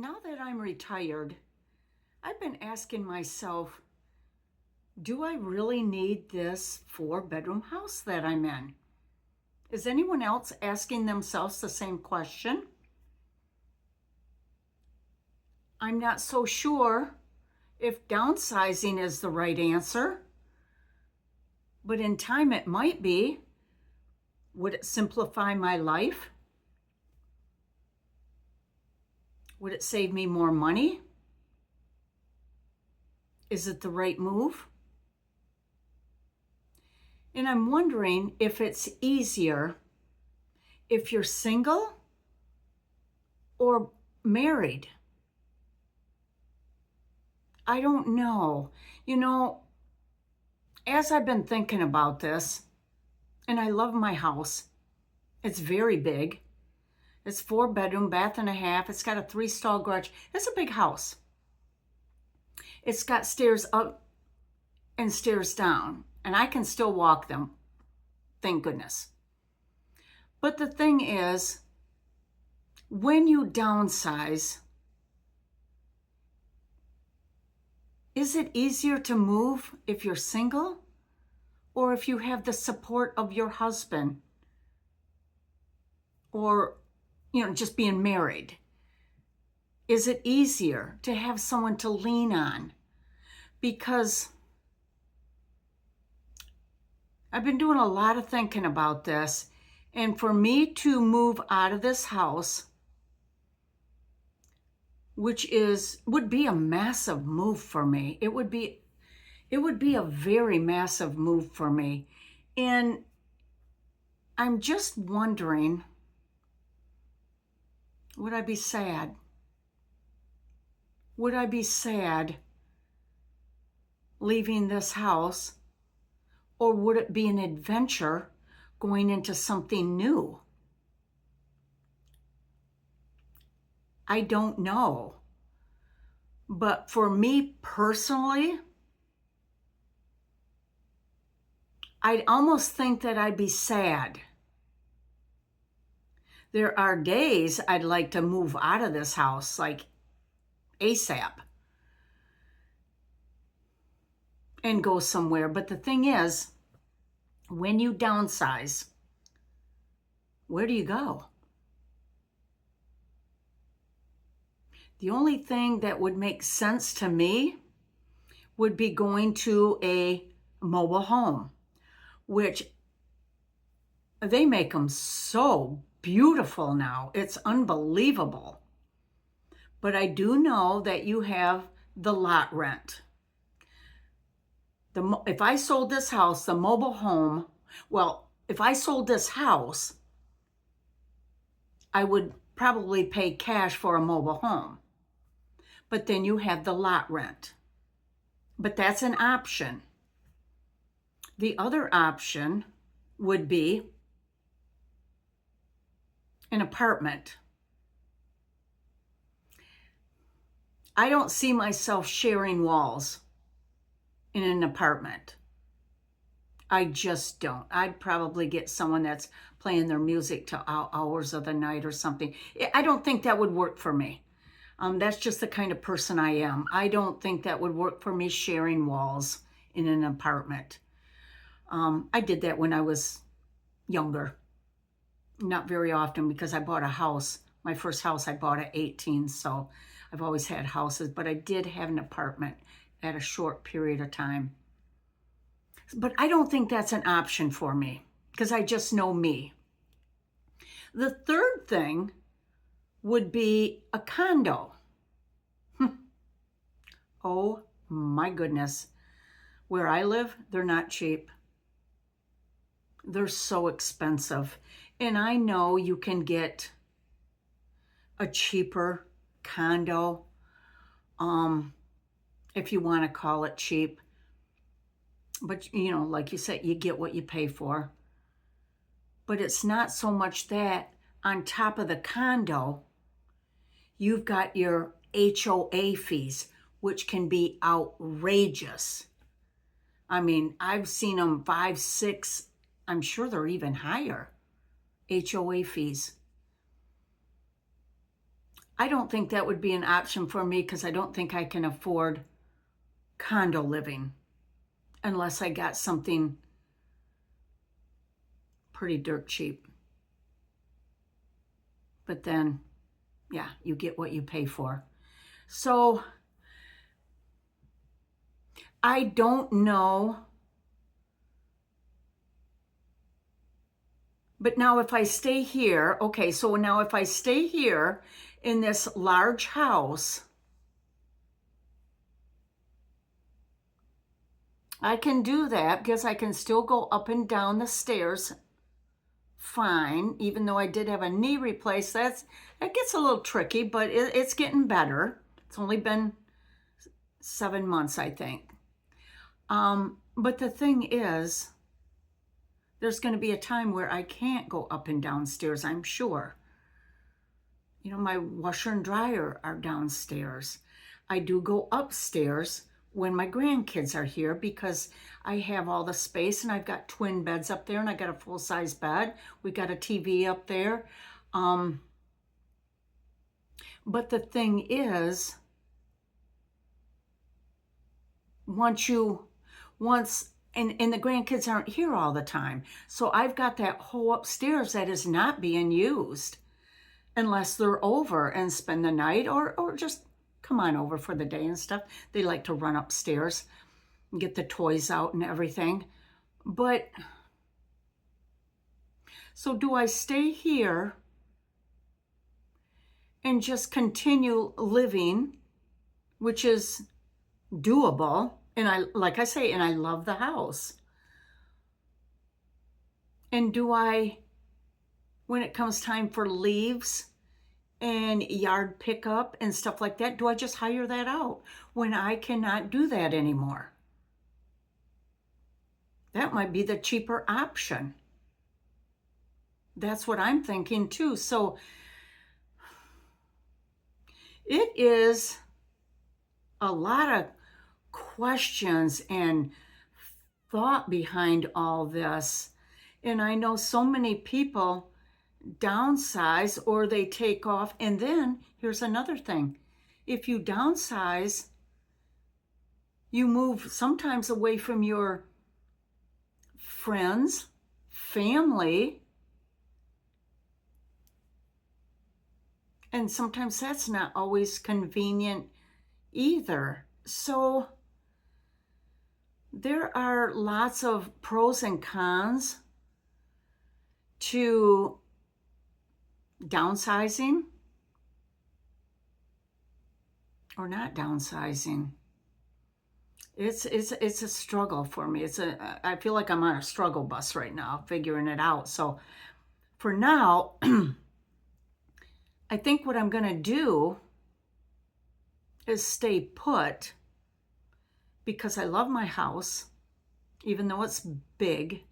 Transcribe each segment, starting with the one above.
Now that I'm retired, I've been asking myself, do I really need this 4-bedroom house that I'm in? Is anyone else asking themselves the same question? I'm not so sure if downsizing is the right answer, but in time it might be. Would it simplify my life? Would it save me more money? Is it the right move? And I'm wondering if it's easier if you're single or married. I don't know. As I've been thinking about this, and I love my house, it's very big. It's 4-bedroom, bath and a half. It's got a 3-stall garage. It's a big house. It's got stairs up and stairs down, and I can still walk them, thank goodness. But the thing is, when you downsize, is it easier to move if you're single or if you have the support of your husband or, just being married? Is it easier to have someone to lean on? Because I've been doing a lot of thinking about this, and for me to move out of this house, which would be a massive move for me. It would be a very massive move for me. And I'm just wondering, would I be sad? Would I be sad leaving this house? Or would it be an adventure going into something new? I don't know. But for me personally, I'd almost think that I'd be sad. There are days I'd like to move out of this house, like ASAP, and go somewhere. But the thing is, when you downsize, where do you go? The only thing that would make sense to me would be going to a mobile home, which they make them so beautiful now. It's unbelievable. But I do know that you have the lot rent. If I sold this house, the mobile home, if I sold this house, I would probably pay cash for a mobile home. But then you have the lot rent. But that's an option. The other option would be an apartment. I don't see myself sharing walls in an apartment. I just don't. I'd probably get someone that's playing their music till hours of the night or something. I don't think that would work for me. That's just the kind of person I am. I don't think that would work for me, sharing walls in an apartment. I did that when I was younger. Not very often, because I bought a house. My first house I bought at 18, so I've always had houses, but I did have an apartment at a short period of time. But I don't think that's an option for me, because I just know me. The third thing would be a condo. Oh my goodness. Where I live, they're not cheap. They're so expensive. And I know you can get a cheaper condo, if you want to call it cheap. But, like you said, you get what you pay for. But it's not so much that. On top of the condo, you've got your HOA fees, which can be outrageous. I mean, I've seen them 5, 6, I'm sure they're even higher, HOA fees. I don't think that would be an option for me because I don't think I can afford condo living unless I got something pretty dirt cheap. But then, yeah, you get what you pay for. So I don't know. But now if I stay here, okay, so now if I stay here in this large house, I can do that because I can still go up and down the stairs fine, even though I did have a knee replaced. That gets a little tricky, but it's getting better. It's only been 7 months, I think. But the thing is, there's going to be a time where I can't go up and downstairs, I'm sure. You know, my washer and dryer are downstairs. I do go upstairs when my grandkids are here because I have all the space, and I've got twin beds up there, and I got a full-size bed. We got a TV up there. But the thing is, and the grandkids aren't here all the time. So I've got that whole upstairs that is not being used unless they're over and spend the night or just come on over for the day and stuff. They like to run upstairs and get the toys out and everything. But so do I stay here and just continue living, which is doable? And like I say, and I love the house. And do I, when it comes time for leaves and yard pickup and stuff like that, do I just hire that out when I cannot do that anymore? That might be the cheaper option. That's what I'm thinking too. So it is a lot of questions and thought behind all this. And I know so many people downsize or they take off. And then here's another thing. If you downsize, you move sometimes away from your friends, family, and sometimes that's not always convenient either. So there are lots of pros and cons to downsizing or not downsizing. It's a struggle for me. I feel like I'm on a struggle bus right now, figuring it out. So for now, I think what I'm going to do is stay put because I love my house, even though it's big.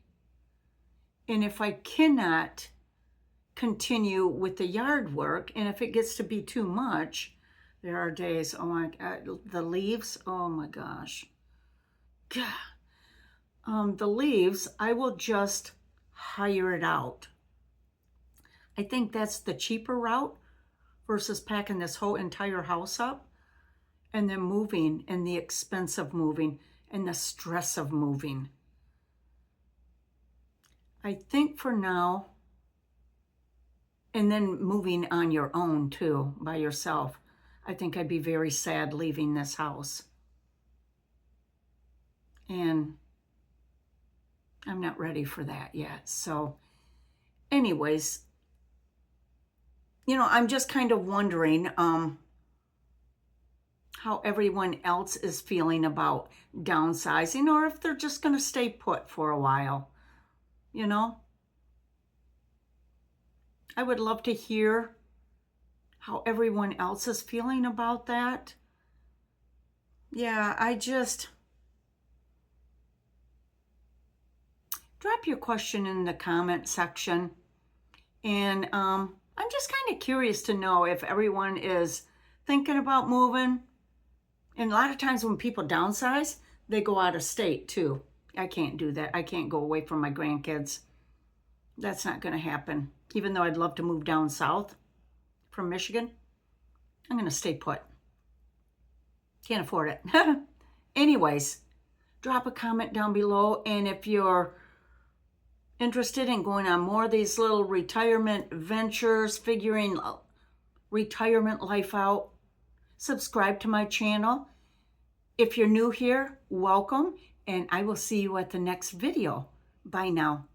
And if I cannot continue with the yard work, and if it gets to be too much, there are days, oh my God, the leaves, oh my gosh. God. The leaves, I will just hire it out. I think that's the cheaper route versus packing this whole entire house up and then moving, and the expense of moving and the stress of moving. I think for now, and then moving on your own too, by yourself, I think I'd be very sad leaving this house. And I'm not ready for that yet. So anyways, I'm just kind of wondering how everyone else is feeling about downsizing, or if they're just going to stay put for a while. I would love to hear how everyone else is feeling about that. Yeah, drop your question in the comment section. And I'm just kind of curious to know if everyone is thinking about moving. And a lot of times when people downsize, they go out of state too. I can't do that. I can't go away from my grandkids. That's not going to happen. Even though I'd love to move down south from Michigan. I'm going to stay put. Can't afford it. Anyways, drop a comment down below. And if you're interested in going on more of these little retirement ventures, figuring retirement life out, subscribe to my channel. If you're new here, welcome, and I will see you at the next video. Bye now.